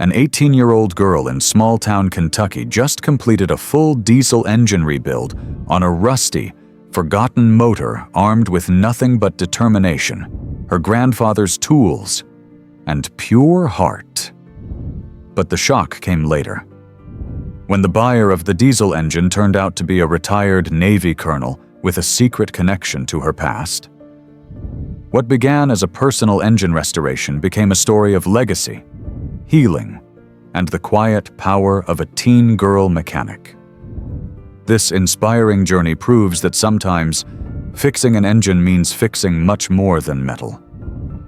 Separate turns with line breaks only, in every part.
An 18-year-old girl in small-town Kentucky just completed a full diesel engine rebuild on a rusty, forgotten motor armed with nothing but determination, her grandfather's tools, and pure heart. But the shock came later. When the buyer of the diesel engine turned out to be a retired Navy colonel with a secret connection to her past. What began as a personal engine restoration became a story of legacy, healing, and the quiet power of a teen girl mechanic. This inspiring journey proves that sometimes fixing an engine means fixing much more than metal.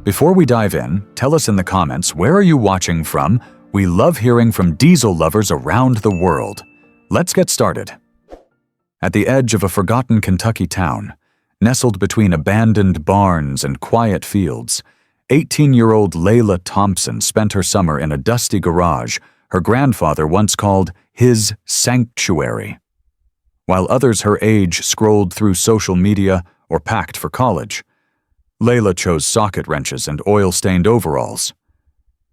Before we dive in, tell us in the comments, where are you watching from? We love hearing from diesel lovers around the world. Let's get started. At the edge of a forgotten Kentucky town, nestled between abandoned barns and quiet fields, 18-year-old Layla Thompson spent her summer in a dusty garage her grandfather once called his sanctuary. While others her age scrolled through social media or packed for college, Layla chose socket wrenches and oil-stained overalls.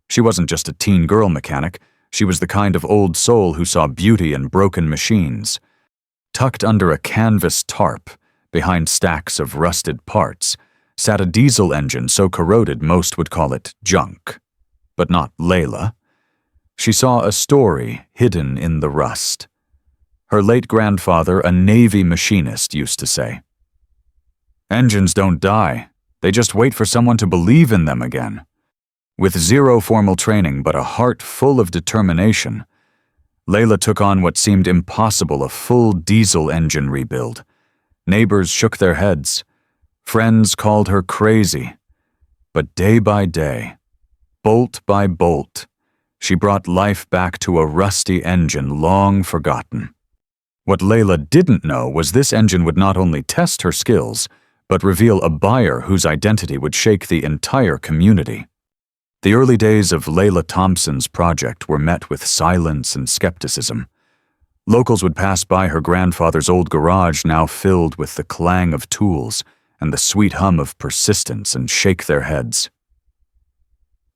She wasn't just a teen girl mechanic, she was the kind of old soul who saw beauty in broken machines. Tucked under a canvas tarp, behind stacks of rusted parts, sat a diesel engine so corroded most would call it junk. But not Layla. She saw a story hidden in the rust. Her late grandfather, a Navy machinist, used to say, "Engines don't die, they just wait for someone to believe in them again." With zero formal training but a heart full of determination, Layla took on what seemed impossible, a full diesel engine rebuild. Neighbors shook their heads. Friends called her crazy. But day by day, bolt by bolt, she brought life back to a rusty engine long forgotten. What Layla didn't know was this engine would not only test her skills, but reveal a buyer whose identity would shake the entire community. The early days of Layla Thompson's project were met with silence and skepticism. Locals would pass by her grandfather's old garage, now filled with the clang of tools and the sweet hum of persistence, and shake their heads.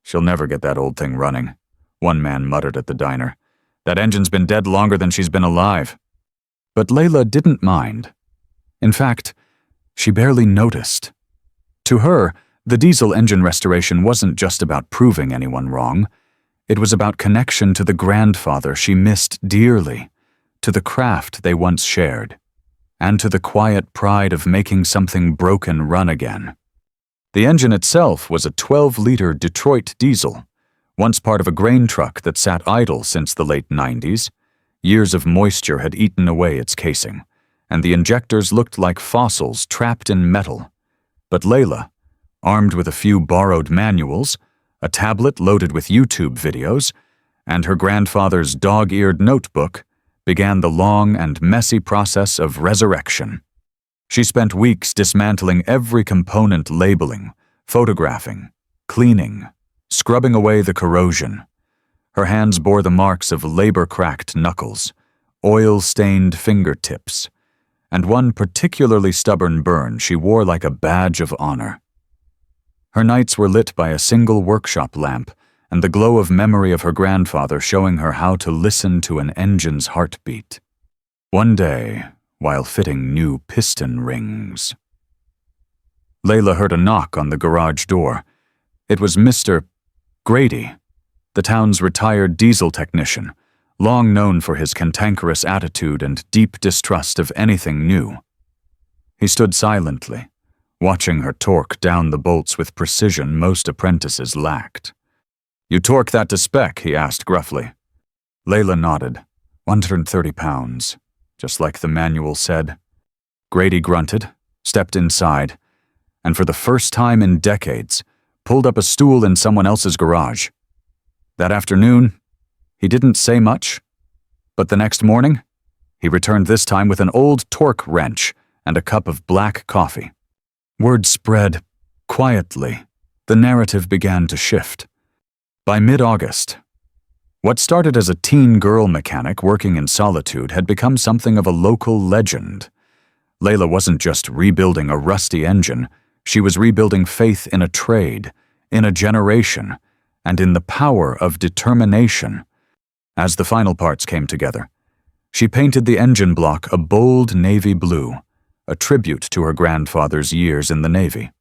"She'll never get that old thing running," one man muttered at the diner. "That engine's been dead longer than she's been alive." But Layla didn't mind. In fact, she barely noticed. To her, the diesel engine restoration wasn't just about proving anyone wrong. It was about connection to the grandfather she missed dearly, to the craft they once shared, and to the quiet pride of making something broken run again. The engine itself was a 12-liter Detroit diesel, once part of a grain truck that sat idle since the late 90s. Years of moisture had eaten away its casing, and the injectors looked like fossils trapped in metal. But Layla, armed with a few borrowed manuals, a tablet loaded with YouTube videos, and her grandfather's dog-eared notebook, began the long and messy process of resurrection. She spent weeks dismantling every component, labeling, photographing, cleaning, scrubbing away the corrosion. Her hands bore the marks of labor-cracked knuckles, oil-stained fingertips, and one particularly stubborn burn she wore like a badge of honor. Her nights were lit by a single workshop lamp and the glow of memory of her grandfather showing her how to listen to an engine's heartbeat. One day, while fitting new piston rings, Layla heard a knock on the garage door. It was Mr. Grady, the town's retired diesel technician, long known for his cantankerous attitude and deep distrust of anything new. He stood silently, watching her torque down the bolts with precision most apprentices lacked. "You torque that to spec?" he asked gruffly. Layla nodded. 130 pounds, just like the manual said. Grady grunted, stepped inside, and for the first time in decades, pulled up a stool in someone else's garage. That afternoon, he didn't say much, but the next morning, he returned this time with an old torque wrench and a cup of black coffee. Word spread quietly. The narrative began to shift. By mid-August, what started as a teen girl mechanic working in solitude had become something of a local legend. Layla wasn't just rebuilding a rusty engine, she was rebuilding faith in a trade, in a generation, and in the power of determination. As the final parts came together, she painted the engine block a bold navy blue, a tribute to her grandfather's years in the Navy.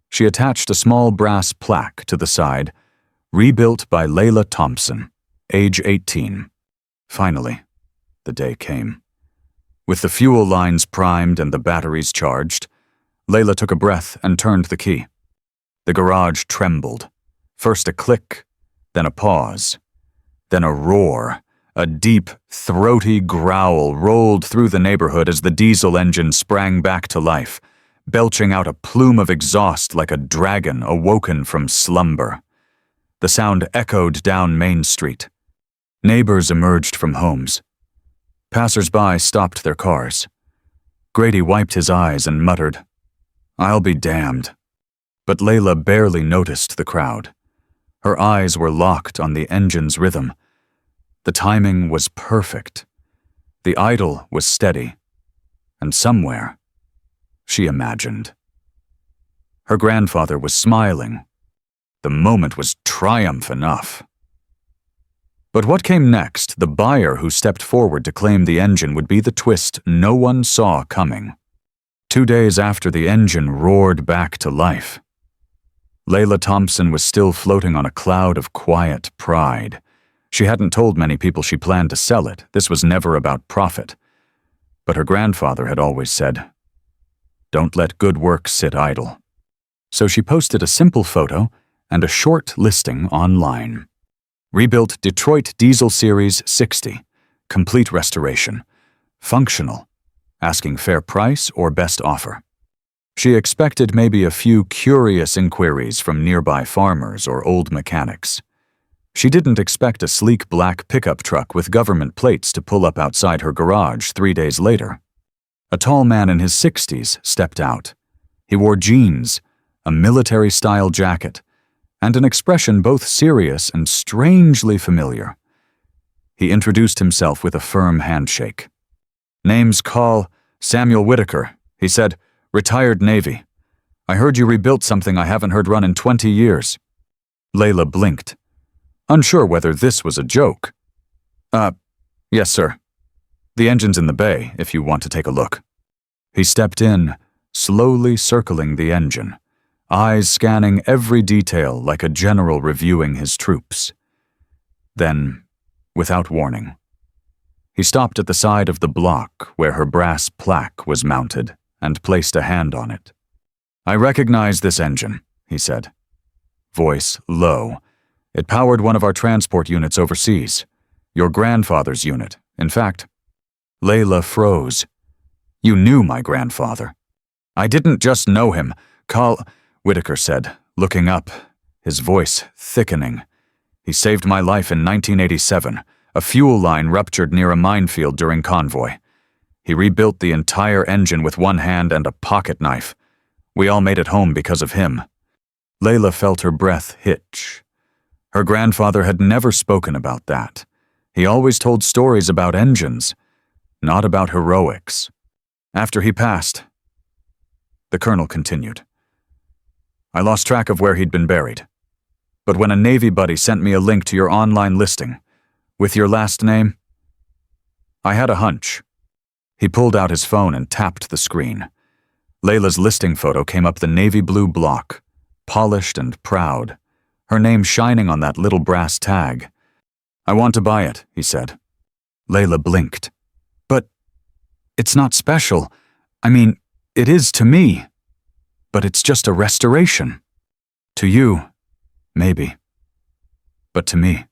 She attached a small brass plaque to the side, "Rebuilt by Layla Thompson, age 18. Finally, the day came. With the fuel lines primed and the batteries charged, Layla took a breath and turned the key. The garage trembled. First a click, then a pause, then a roar. A deep, throaty growl rolled through the neighborhood as the diesel engine sprang back to life, belching out a plume of exhaust like a dragon awoken from slumber. The sound echoed down Main Street. Neighbors emerged from homes. Passers-by stopped their cars. Grady wiped his eyes and muttered, "I'll be damned." But Layla barely noticed the crowd. Her eyes were locked on the engine's rhythm. The timing was perfect. The idle was steady. And somewhere, she imagined, her grandfather was smiling. The moment was triumph enough. But what came next, the buyer who stepped forward to claim the engine, would be the twist no one saw coming. 2 days after the engine roared back to life, Layla Thompson was still floating on a cloud of quiet pride. She hadn't told many people she planned to sell it. This was never about profit. But her grandfather had always said, "Don't let good work sit idle." So she posted a simple photo and a short listing online. Rebuilt Detroit Diesel Series 60, complete restoration, functional, asking fair price or best offer. She expected maybe a few curious inquiries from nearby farmers or old mechanics. She didn't expect a sleek black pickup truck with government plates to pull up outside her garage 3 days later. A tall man in his 60s stepped out. He wore jeans, a military-style jacket, and an expression both serious and strangely familiar. He introduced himself with a firm handshake. "Name's Call Samuel Whitaker," he said, "retired Navy. I heard you rebuilt something I haven't heard run in 20 years. Layla blinked, unsure whether this was a joke. Yes, sir. The engine's in the bay, if you want to take a look." He stepped in, slowly circling the engine, eyes scanning every detail like a general reviewing his troops. Then, without warning, he stopped at the side of the block where her brass plaque was mounted and placed a hand on it. "I recognize this engine," he said. Voice low. "It powered one of our transport units overseas. Your grandfather's unit, in fact." Layla froze. "You knew my grandfather." "I didn't just know him, Whitaker said, looking up, his voice thickening. "He saved my life in 1987. A fuel line ruptured near a minefield during convoy. He rebuilt the entire engine with one hand and a pocket knife. We all made it home because of him." Layla felt her breath hitch. Her grandfather had never spoken about that. He always told stories about engines, not about heroics. After he passed, the colonel continued, "I lost track of where he'd been buried. But when a Navy buddy sent me a link to your online listing, with your last name, I had a hunch." He pulled out his phone and tapped the screen. Layla's listing photo came up the navy blue block, polished and proud, her name shining on that little brass tag. "I want to buy it," he said. Layla blinked. "But it's not special. I mean, it is to me. But it's just a restoration. To you, maybe. But to me."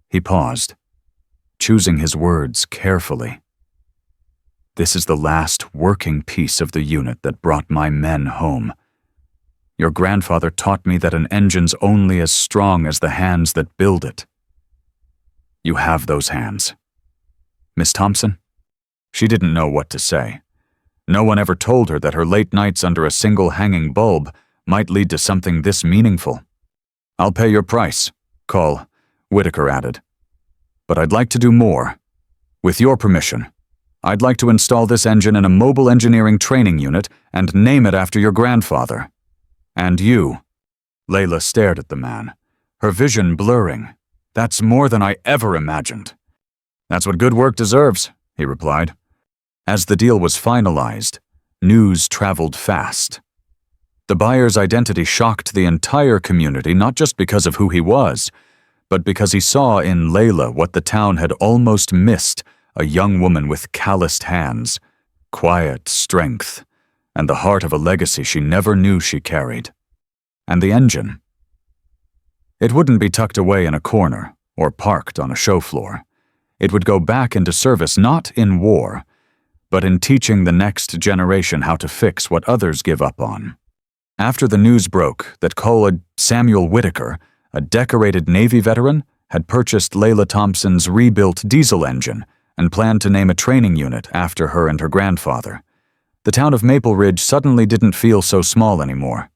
He paused, choosing his words carefully. "This is the last working piece of the unit that brought my men home. Your grandfather taught me that an engine's only as strong as the hands that build it. You have those hands. Miss Thompson?" She didn't know what to say. No one ever told her that her late nights under a single hanging bulb might lead to something this meaningful. "I'll pay your price," Whitaker added. "But I'd like to do more. With your permission, I'd like to install this engine in a mobile engineering training unit and name it after your grandfather. And you." Layla stared at the man, her vision blurring. "That's more than I ever imagined." "That's what good work deserves," he replied. As the deal was finalized, news traveled fast. The buyer's identity shocked the entire community, not just because of who he was, but because he saw in Layla what the town had almost missed: a young woman with calloused hands, quiet strength, and the heart of a legacy she never knew she carried. And the engine. It wouldn't be tucked away in a corner or parked on a show floor. It would go back into service not in war, but in teaching the next generation how to fix what others give up on. After the news broke that Colonel Samuel Whitaker, a decorated Navy veteran, had purchased Layla Thompson's rebuilt diesel engine and planned to name a training unit after her and her grandfather, the town of Maple Ridge suddenly didn't feel so small anymore.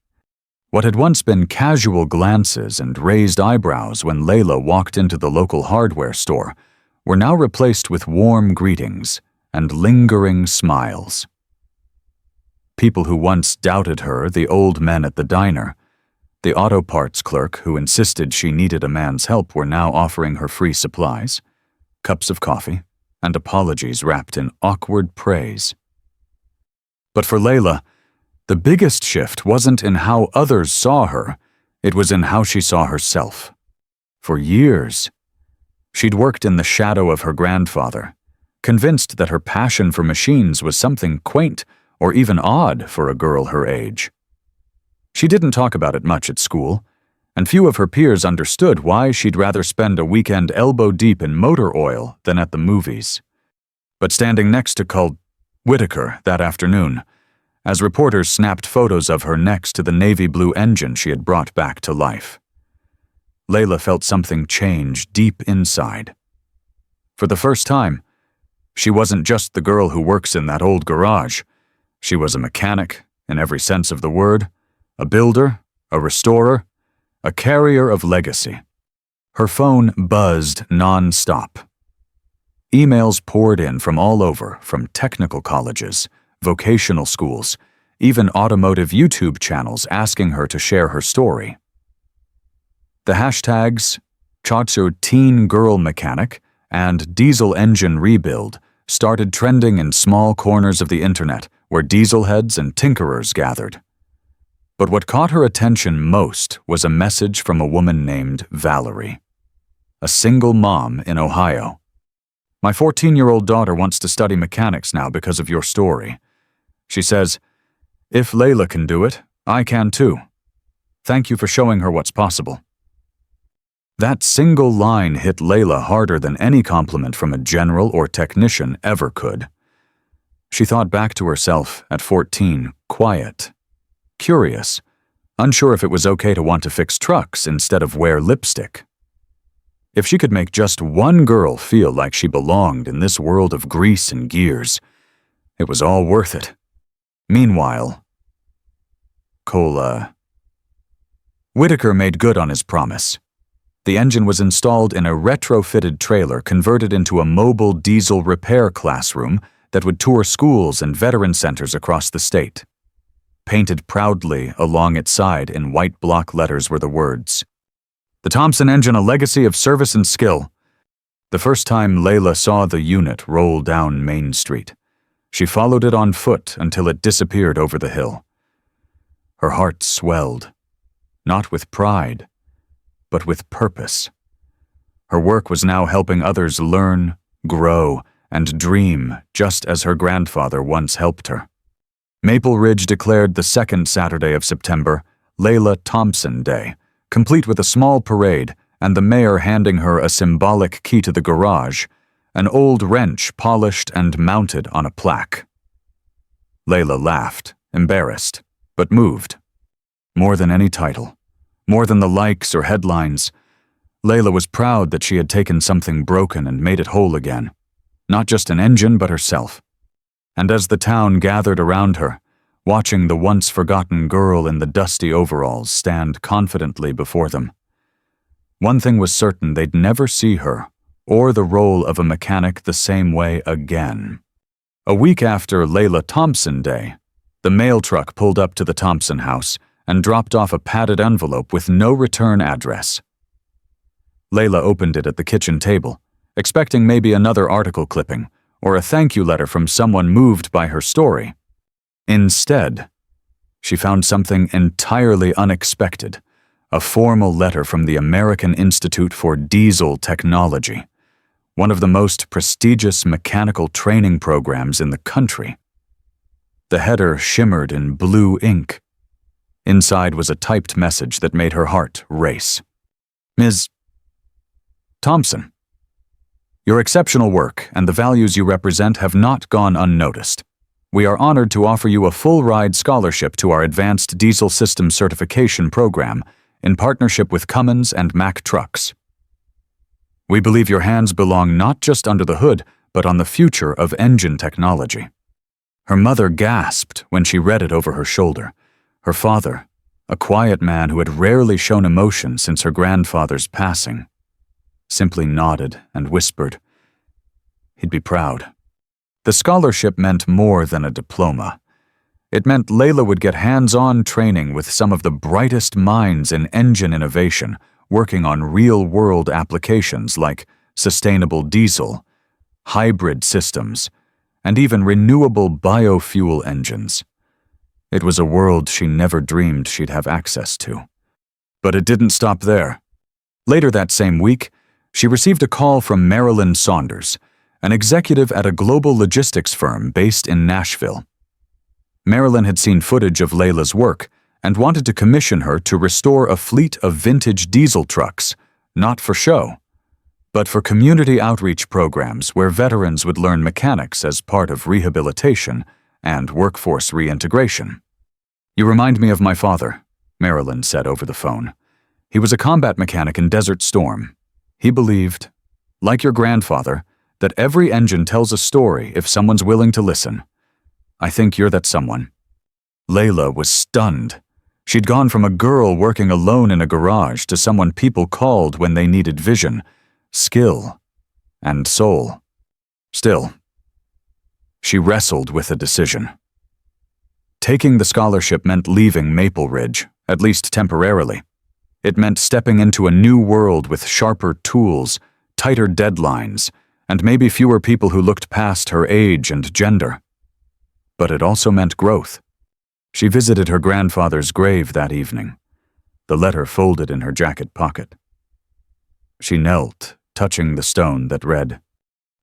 What had once been casual glances and raised eyebrows when Layla walked into the local hardware store were now replaced with warm greetings and lingering smiles. People who once doubted her, the old men at the diner, the auto parts clerk who insisted she needed a man's help, were now offering her free supplies, cups of coffee, and apologies wrapped in awkward praise. But for Layla, the biggest shift wasn't in how others saw her, it was in how she saw herself. For years, she'd worked in the shadow of her grandfather, convinced that her passion for machines was something quaint or even odd for a girl her age. She didn't talk about it much at school, and few of her peers understood why she'd rather spend a weekend elbow-deep in motor oil than at the movies. But standing next to Colonel Whitaker that afternoon, as reporters snapped photos of her next to the navy blue engine she had brought back to life, Layla felt something change deep inside. For the first time, she wasn't just the girl who works in that old garage. She was a mechanic, in every sense of the word, a builder, a restorer, a carrier of legacy. Her phone buzzed non-stop. Emails poured in from all over, from technical colleges, vocational schools, even automotive YouTube channels asking her to share her story. The hashtags Chacho Teen Girl Mechanic and Diesel Engine Rebuild started trending in small corners of the internet where diesel heads and tinkerers gathered. But what caught her attention most was a message from a woman named Valerie, a single mom in Ohio. "My 14-year-old daughter wants to study mechanics now because of your story. She says, 'If Layla can do it, I can too. Thank you for showing her what's possible.'" That single line hit Layla harder than any compliment from a general or technician ever could. She thought back to herself at 14, quiet, curious, unsure if it was okay to want to fix trucks instead of wear lipstick. If she could make just one girl feel like she belonged in this world of grease and gears, it was all worth it. Meanwhile, Whitaker made good on his promise. The engine was installed in a retrofitted trailer converted into a mobile diesel repair classroom that would tour schools and veteran centers across the state. Painted proudly along its side in white block letters were the words, "The Thompson engine, a legacy of service and skill." The first time Layla saw the unit roll down Main Street, she followed it on foot until it disappeared over the hill. Her heart swelled, not with pride, but with purpose. Her work was now helping others learn, grow, and dream just as her grandfather once helped her. Maple Ridge declared the second Saturday of September Layla Thompson Day, complete with a small parade and the mayor handing her a symbolic key to the garage, an old wrench polished and mounted on a plaque. Layla laughed, embarrassed, but moved. More than any title, more than the likes or headlines, Layla was proud that she had taken something broken and made it whole again. Not just an engine, but herself. And as the town gathered around her, watching the once-forgotten girl in the dusty overalls stand confidently before them, one thing was certain: they'd never see her or the role of a mechanic the same way again. A week after Layla Thompson Day, the mail truck pulled up to the Thompson house and dropped off a padded envelope with no return address. Layla opened it at the kitchen table, expecting maybe another article clipping or a thank you letter from someone moved by her story. Instead, she found something entirely unexpected, a formal letter from the American Institute for Diesel Technology, one of the most prestigious mechanical training programs in the country. The header shimmered in blue ink. Inside was a typed message that made her heart race. Ms. Thompson, your exceptional work and the values you represent have not gone unnoticed. We are honored to offer you a full-ride scholarship to our Advanced Diesel System Certification Program in partnership with Cummins and Mack Trucks. We believe your hands belong not just under the hood, but on the future of engine technology. Her mother gasped when she read it over her shoulder. Her father, a quiet man who had rarely shown emotion since her grandfather's passing, simply nodded and whispered, he'd be proud. The scholarship meant more than a diploma. It meant Layla would get hands-on training with some of the brightest minds in engine innovation, working on real-world applications like sustainable diesel, hybrid systems, and even renewable biofuel engines. It was a world she never dreamed she'd have access to. But it didn't stop there. Later that same week, she received a call from Marilyn Saunders, an executive at a global logistics firm based in Nashville. Marilyn had seen footage of Layla's work and wanted to commission her to restore a fleet of vintage diesel trucks, not for show, but for community outreach programs where veterans would learn mechanics as part of rehabilitation and workforce reintegration. You remind me of my father, Marilyn said over the phone. He was a combat mechanic in Desert Storm. He believed, like your grandfather, that every engine tells a story if someone's willing to listen. I think you're that someone. Layla was stunned. She'd gone from a girl working alone in a garage to someone people called when they needed vision, skill, and soul. Still, she wrestled with a decision. Taking the scholarship meant leaving Maple Ridge, at least temporarily. It meant stepping into a new world with sharper tools, tighter deadlines, and maybe fewer people who looked past her age and gender. But it also meant growth. She visited her grandfather's grave that evening, the letter folded in her jacket pocket. She knelt, touching the stone that read,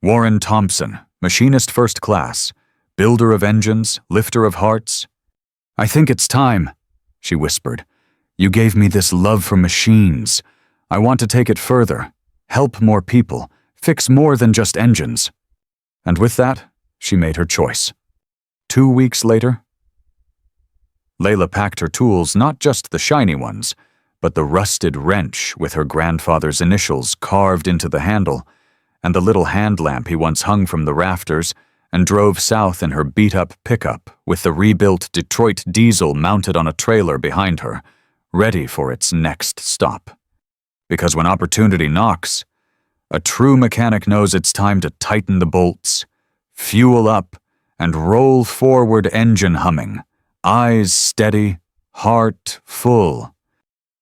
Warren Thompson, machinist first class, builder of engines, lifter of hearts. I think it's time, she whispered. You gave me this love for machines. I want to take it further, help more people, fix more than just engines. And with that, she made her choice. 2 weeks later, Layla packed her tools, not just the shiny ones, but the rusted wrench with her grandfather's initials carved into the handle, and the little hand lamp he once hung from the rafters, and drove south in her beat-up pickup with the rebuilt Detroit diesel mounted on a trailer behind her, ready for its next stop. Because when opportunity knocks, a true mechanic knows it's time to tighten the bolts, fuel up, and roll forward, engine humming, eyes steady, heart full.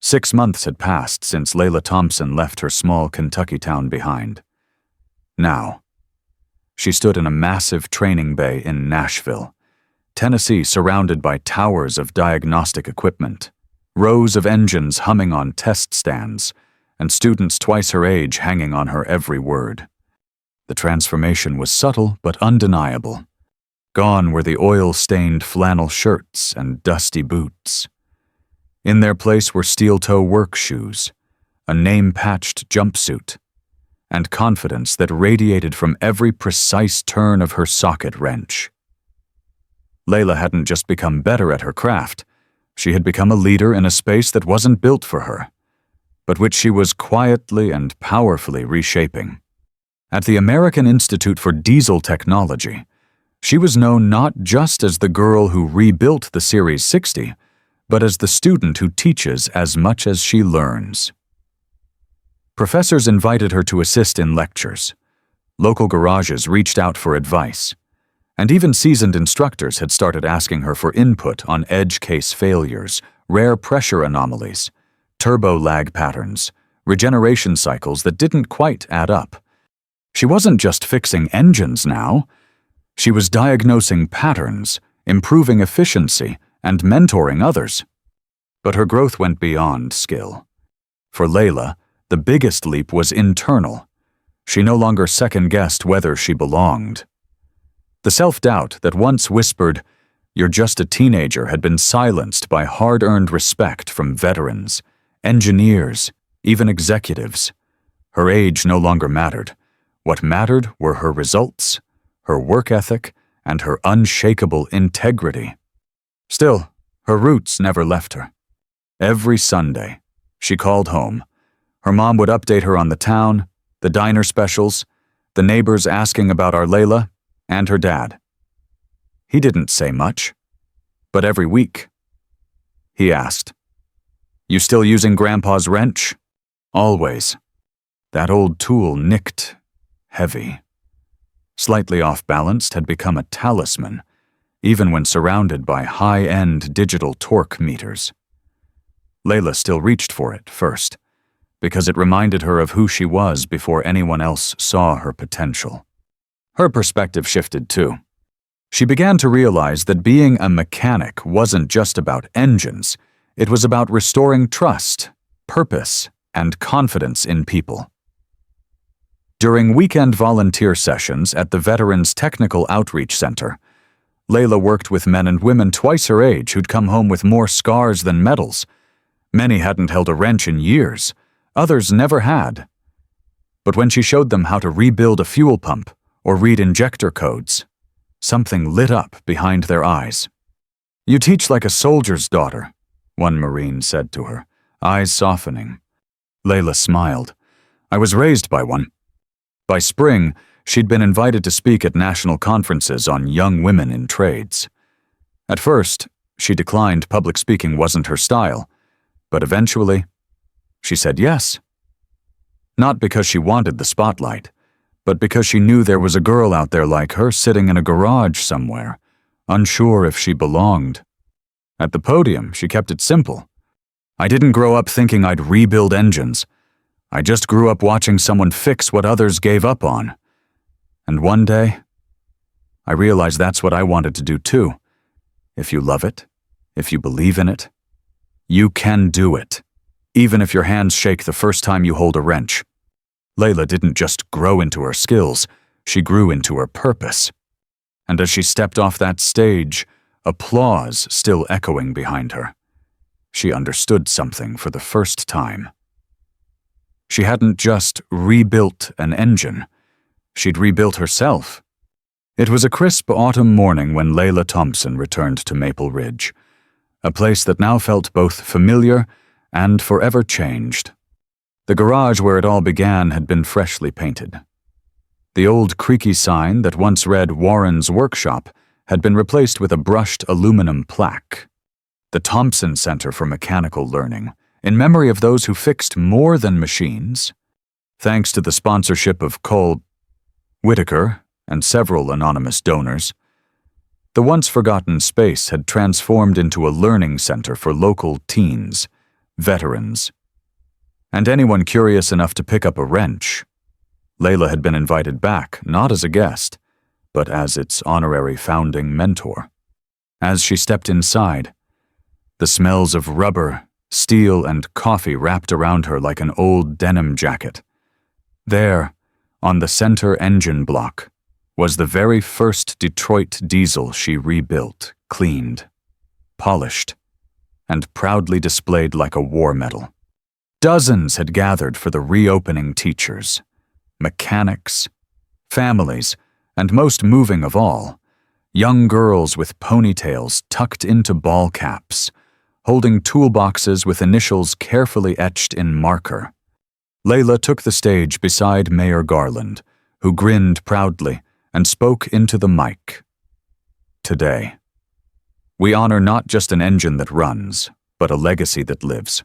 6 months had passed since Layla Thompson left her small Kentucky town behind. Now, she stood in a massive training bay in Nashville, Tennessee, surrounded by towers of diagnostic equipment, rows of engines humming on test stands, and students twice her age hanging on her every word. The transformation was subtle but undeniable. Gone were the oil-stained flannel shirts and dusty boots. In their place were steel-toe work shoes, a name-patched jumpsuit, and confidence that radiated from every precise turn of her socket wrench. Layla hadn't just become better at her craft, she had become a leader in a space that wasn't built for her, but which she was quietly and powerfully reshaping. At the American Institute for Diesel Technology, she was known not just as the girl who rebuilt the Series 60, but as the student who teaches as much as she learns. Professors invited her to assist in lectures. Local garages reached out for advice, and even seasoned instructors had started asking her for input on edge case failures, rare pressure anomalies, turbo lag patterns, regeneration cycles that didn't quite add up. She wasn't just fixing engines now. She was diagnosing patterns, improving efficiency, and mentoring others. But her growth went beyond skill. For Layla, the biggest leap was internal. She no longer second-guessed whether she belonged. The self-doubt that once whispered, "You're just a teenager," had been silenced by hard-earned respect from veterans, engineers, even executives. Her age no longer mattered. What mattered were her results, her work ethic, and her unshakable integrity. Still, her roots never left her. Every Sunday, she called home. Her mom would update her on the town, the diner specials, the neighbors asking about our Layla, and her dad. He didn't say much, but every week, he asked, "You still using Grandpa's wrench?" Always. That old tool nicked heavy. Slightly off-balanced had become a talisman, even when surrounded by high-end digital torque meters. Layla still reached for it first, because it reminded her of who she was before anyone else saw her potential. Her perspective shifted too. She began to realize that being a mechanic wasn't just about engines, it was about restoring trust, purpose, and confidence in people. During weekend volunteer sessions at the Veterans Technical Outreach Center, Layla worked with men and women twice her age who'd come home with more scars than medals. Many hadn't held a wrench in years, others never had. But when she showed them how to rebuild a fuel pump or read injector codes, something lit up behind their eyes. "You teach like a soldier's daughter," one Marine said to her, eyes softening. Layla smiled. "I was raised by one." By spring, she'd been invited to speak at national conferences on young women in trades. At first, she declined. Public speaking wasn't her style, but eventually, she said yes. Not because she wanted the spotlight, but because she knew there was a girl out there like her sitting in a garage somewhere, unsure if she belonged. At the podium, she kept it simple. "I didn't grow up thinking I'd rebuild engines. I just grew up watching someone fix what others gave up on. And one day, I realized that's what I wanted to do too. If you love it, if you believe in it, you can do it, even if your hands shake the first time you hold a wrench." Layla didn't just grow into her skills, she grew into her purpose. And as she stepped off that stage, applause still echoing behind her, she understood something for the first time. She hadn't just rebuilt an engine, she'd rebuilt herself. It was a crisp autumn morning when Layla Thompson returned to Maple Ridge, a place that now felt both familiar and forever changed. The garage where it all began had been freshly painted. The old creaky sign that once read Warren's Workshop had been replaced with a brushed aluminum plaque. The Thompson Center for Mechanical Learning, in memory of those who fixed more than machines. Thanks to the sponsorship of Cole Whitaker and several anonymous donors, the once-forgotten space had transformed into a learning center for local teens, veterans, and anyone curious enough to pick up a wrench. Layla had been invited back, not as a guest, but as its honorary founding mentor. As she stepped inside, the smells of rubber, steel, and coffee wrapped around her like an old denim jacket. There, on the center engine block, was the very first Detroit diesel she rebuilt, cleaned, polished, and proudly displayed like a war medal. Dozens had gathered for the reopening teachers, mechanics, families, and most moving of all, young girls with ponytails tucked into ball caps, holding toolboxes with initials carefully etched in marker. Layla took the stage beside Mayor Garland, who grinned proudly and spoke into the mic. "Today, we honor not just an engine that runs, but a legacy that lives."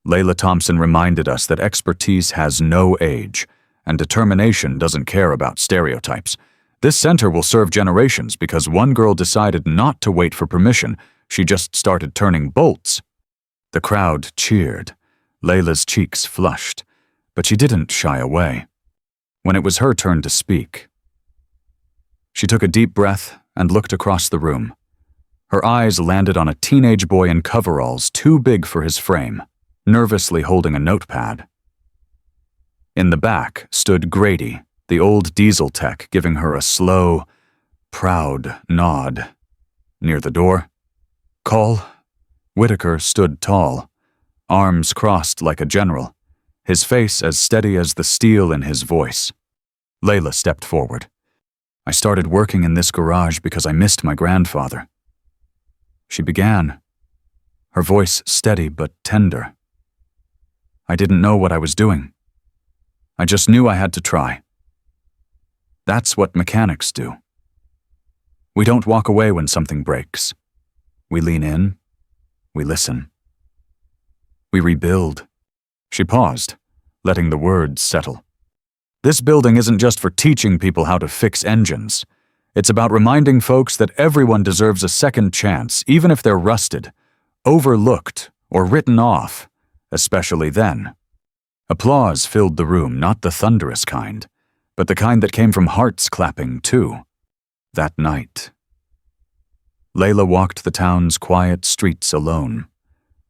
Layla Thompson reminded us that expertise has no age, and determination doesn't care about stereotypes. This center will serve generations because one girl decided not to wait for permission, she just started turning bolts. The crowd cheered. Layla's cheeks flushed, but she didn't shy away. When it was her turn to speak, she took a deep breath and looked across the room. Her eyes landed on a teenage boy in coveralls too big for his frame, nervously holding a notepad. In the back stood Grady, the old diesel tech, giving her a slow, proud nod. Near the door, "Call?" Whitaker stood tall, arms crossed like a general, his face as steady as the steel in his voice. Layla stepped forward. "I started working in this garage because I missed my grandfather." She began, her voice steady but tender. "I didn't know what I was doing. I just knew I had to try. That's what mechanics do. We don't walk away when something breaks. We lean in, we listen. We rebuild." She paused, letting the words settle. "This building isn't just for teaching people how to fix engines. It's about reminding folks that everyone deserves a second chance, even if they're rusted, overlooked, or written off, especially then." Applause filled the room, not the thunderous kind, but the kind that came from hearts clapping, too. That night, Layla walked the town's quiet streets alone.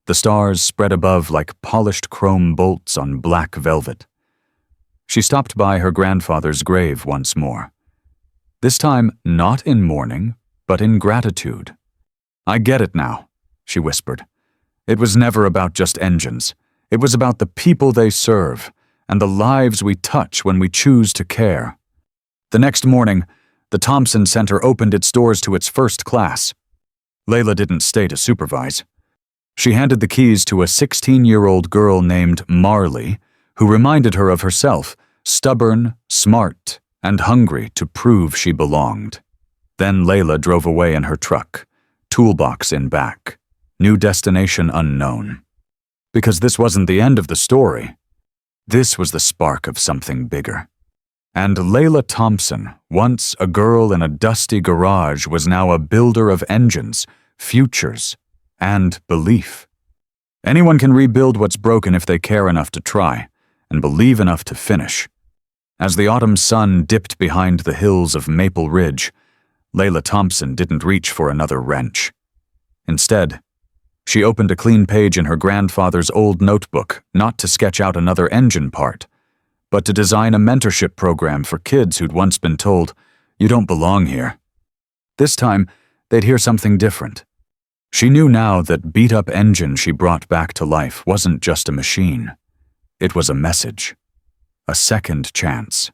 The stars spread above like polished chrome bolts on black velvet. She stopped by her grandfather's grave once more. This time not in mourning, but in gratitude. "I get it now," she whispered. "It was never about just engines. It was about the people they serve, and the lives we touch when we choose to care." The next morning, the Thompson Center opened its doors to its first class. Layla didn't stay to supervise. She handed the keys to a 16-year-old girl named Marley, who reminded her of herself, stubborn, smart, and hungry to prove she belonged. Then Layla drove away in her truck, toolbox in back, new destination unknown. Because this wasn't the end of the story. This was the spark of something bigger. And Layla Thompson, once a girl in a dusty garage, was now a builder of engines, futures, and belief. Anyone can rebuild what's broken if they care enough to try, and believe enough to finish. As the autumn sun dipped behind the hills of Maple Ridge, Layla Thompson didn't reach for another wrench. Instead, she opened a clean page in her grandfather's old notebook, not to sketch out another engine part, but to design a mentorship program for kids who'd once been told, "You don't belong here." This time, they'd hear something different. She knew now that beat-up engine she brought back to life wasn't just a machine. It was a message. A second chance.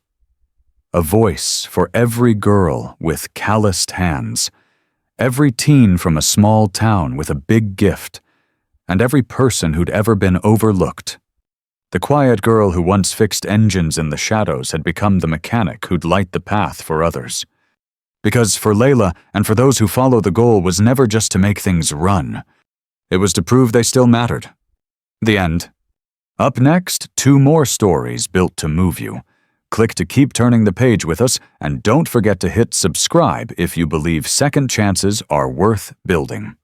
A voice for every girl with calloused hands, every teen from a small town with a big gift, and every person who'd ever been overlooked. The quiet girl who once fixed engines in the shadows had become the mechanic who'd light the path for others. Because for Layla and for those who follow, the goal was never just to make things run. It was to prove they still mattered. The end. Up next, 2 more stories built to move you. Click to keep turning the page with us, and don't forget to hit subscribe if you believe second chances are worth building.